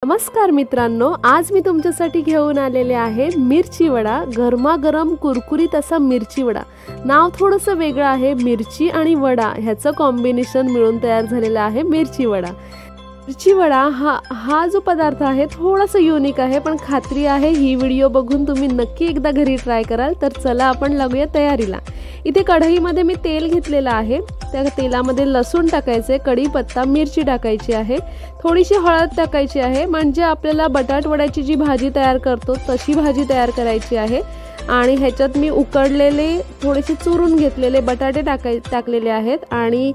नमस्कार मित्रांनो, आज मी तुमच्यासाठी घेऊन आलेले आहे मिरची वडा। गरमागरम कुरकुरीत असा मिरची वडा। नाव थोडंसं वेगळं आहे, मिरची आणि वडा ह्याचं कॉम्बिनेशन मिळून तयार झालेला आहे मिरची वडा। मिरची वडा हा जो पदार्थ आहे थोडासा युनिक आहे, पण खात्री आहे ही व्हिडिओ बघून तुम्ही नक्की एकदा घरी ट्राय कराल। तर चला आपण लागूया तयारीला। इथे कढईमध्ये मी तेल घेतलेलं आहे, त्या तेलामध्ये लसूण टाकायचे, कढीपत्ता, मिरची टाकायची आहे, थोडीशी हळद टाकायची आहे, म्हणजे आपल्याला बटाट वड्याची जी भाजी तयार करतो तशी भाजी तयार करायची आहे। आणि ह्याच्यात मी उकडलेले थोडेसे चुरून घेतलेले बटाटे टाकलेले आहेत आणि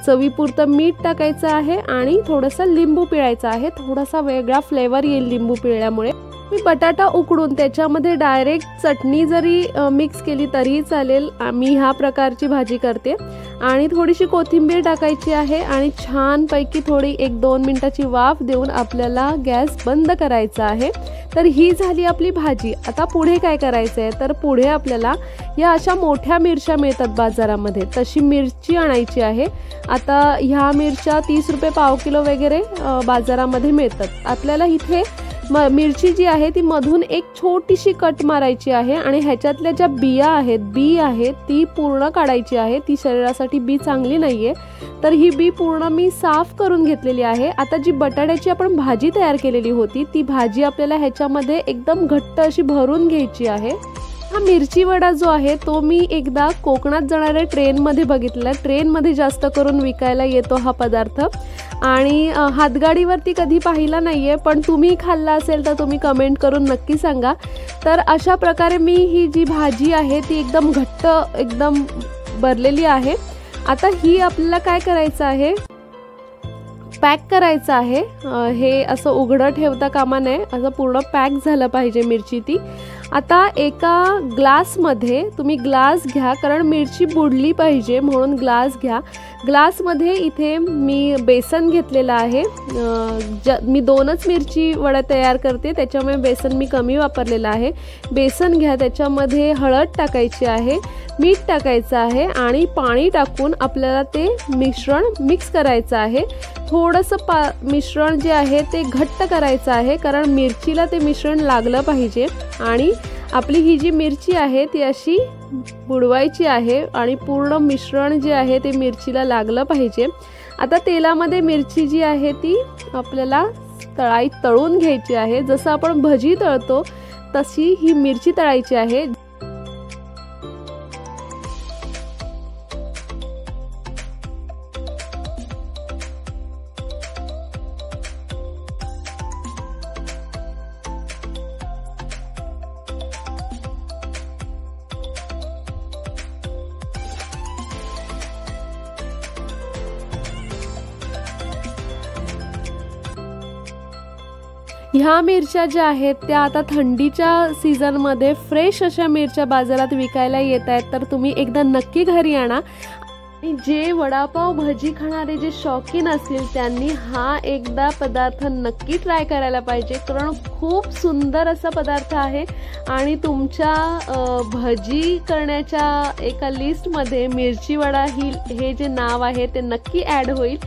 चवीपुरतं मीठ टाकायचं आहे आणि थोडासा लिंबू पिळायचा आहे। थोडासा वेगळा फ्लेवर येईल लिंबू पिळल्यामुळे। मी बटाटा उकडून त्याच्यामध्ये डायरेक्ट चटणी जरी मिक्स केली तरी चालेल, मी ह्या प्रकारची भाजी करते। आणि थोडीशी कोथिंबीर टाकायची आहे आणि छानपैकी थोडी 1-2 मिनिटाची वाफ देऊन आपल्याला गॅस बंद करायचा आहे। तर ही झाली आपली भाजी। आता पुढे काय करायचं आहे, तर पुढे आपल्याला या अशा मोठ्या मिरच्या मिळतात बाजारामध्ये, तशी मिरची आणायची आहे। आता ह्या मिरच्या 30 रुपये पाव किलो वगैरे बाजारामध्ये मिळतात। आपल्याला इथे मिरची जी आहे ती मधून एक छोटीशी कट मारायची आहे आणि ह्याच्यातल्या ज्या बिया आहेत, बी आहे ती पूर्ण काढायची आहे। ती शरीरासाठी बी चांगली नाहीये, तर ही बी पूर्ण मी साफ करून घेतलेली आहे। आता जी बटाट्याची आपण भाजी तयार केलेली होती ती भाजी आपल्याला ह्याच्यामध्ये एकदम घट्ट अशी भरून घ्यायची आहे। हा मिरची वडा जो आहे तो मी एकदा कोकणात जाणाऱ्या ट्रेनमध्ये बघितला। ट्रेनमध्ये जास्त करून विकायला येतो हा पदार्थ आणि हातगाडीवरती कधी पाहिला नाहीये, पण तुम्ही खाल्ला असेल तर तुम्ही कमेंट करून नक्की सांगा। तर अशा प्रकारे मी ही जी भाजी आहे ती एकदम घट्ट एकदम भरलेली आहे। आता ही आपल्याला काय करायचं आहे, पॅक करायचं आहे। हे असं उघडं ठेवता कामा नये, असं पूर्ण पॅक झालं पाहिजे मिरची ती। आता एका ग्लासमध्ये तुम्ही ग्लास घ्या, कारण मिरची बुडली पाहिजे म्हणून ग्लास घ्या। ग्लासमध्ये इथे मी बेसन घेतलेलं आहे। मी 2च मिरची वडा तयार करते, त्याच्यामुळे बेसन मी कमी वापरलेलं आहे। बेसन घ्या, त्याच्यामध्ये हळद टाकायची आहे, मीठ टाकायचं आहे आणि पाणी टाकून आपल्याला ते मिश्रण मिक्स करायचं आहे। थोडंसं मिश्रण जे आहे ते घट्ट करायचं आहे, कारण मिरचीला ते मिश्रण लागलं पाहिजे आणि आपली ही जी मिरची आहे ती अशी बुडवायची आहे आणि पूर्ण मिश्रण जे आहे ते मिरचीला लागलं पाहिजे। आता तेलामध्ये मिरची जी आहे ती आपल्याला तळून घ्यायची आहे। जसं आपण भजी तळतो तशी ही मिरची तळायची आहे। ह्या मिरच्या ज्या आहेत त्या आता थंडीच्या सीझनमध्ये फ्रेश अशा मिरच्या बाजारात विकायला येत आहेत, तर तुम्ही एकदा नक्की घरी आणा। जे वडापाव भजी खाणारे जे शौकीन असतील त्यांनी हा एकदा पदार्थ नक्की ट्राय करायला पाहिजे, कारण खूप सुंदर असा पदार्थ आहे आणि तुमच्या भजी करण्याच्या एका लिस्टमध्ये मिरची वडा हे जे नाव आहे ते नक्की ॲड होईल।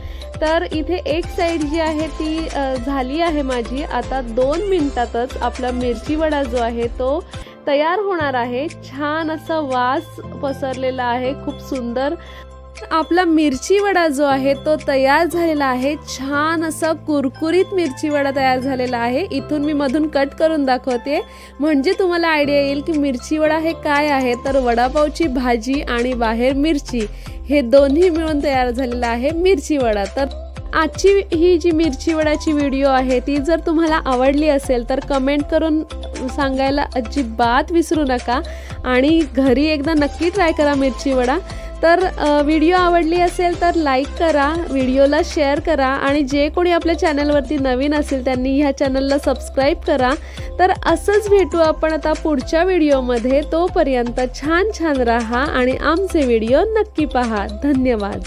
तर इथे एक साईड जी आहे ती झाली आहे माझी। आता 2 मिनिटातच आपला मिरची वडा जो आहे तो तयार होणार आहे। छान असा वास पसरलेला आहे, खूप सुंदर आपला मिरची वडा जो आहे तो तयार झालेला आहे। छान असा कुरकुरीत मिरची वडा तयार झालेला आहे। इथून मी मधून कट करून दाखवते, म्हणजे तुम्हाला आयडिया येईल की मिरची वडा हे काय आहे। तर वडापावची भाजी आणि बाहेर मिरची हे दोन्ही मिळून तयार झालेला आहे मिरची वडा। तर आजची ही जी मिरची वडाची व्हिडिओ आहे ती जर तुम्हाला आवडली असेल तर कमेंट करून सांगायला अजिबात विसरू नका आणि घरी एकदा नक्की ट्राय करा मिरची वडा। तर व्हिडिओ आवडली असेल तर लाईक करा, व्हिडिओला शेअर करा आणि जे कोणी आपल्या चॅनलवरती नवीन असेल त्यांनी ह्या चॅनलला सबस्क्राईब करा। तर असंच भेटू आपण आता पुढच्या व्हिडिओमध्ये। तोपर्यंत छान राहा आणि आमचे व्हिडिओ नक्की पहा। धन्यवाद।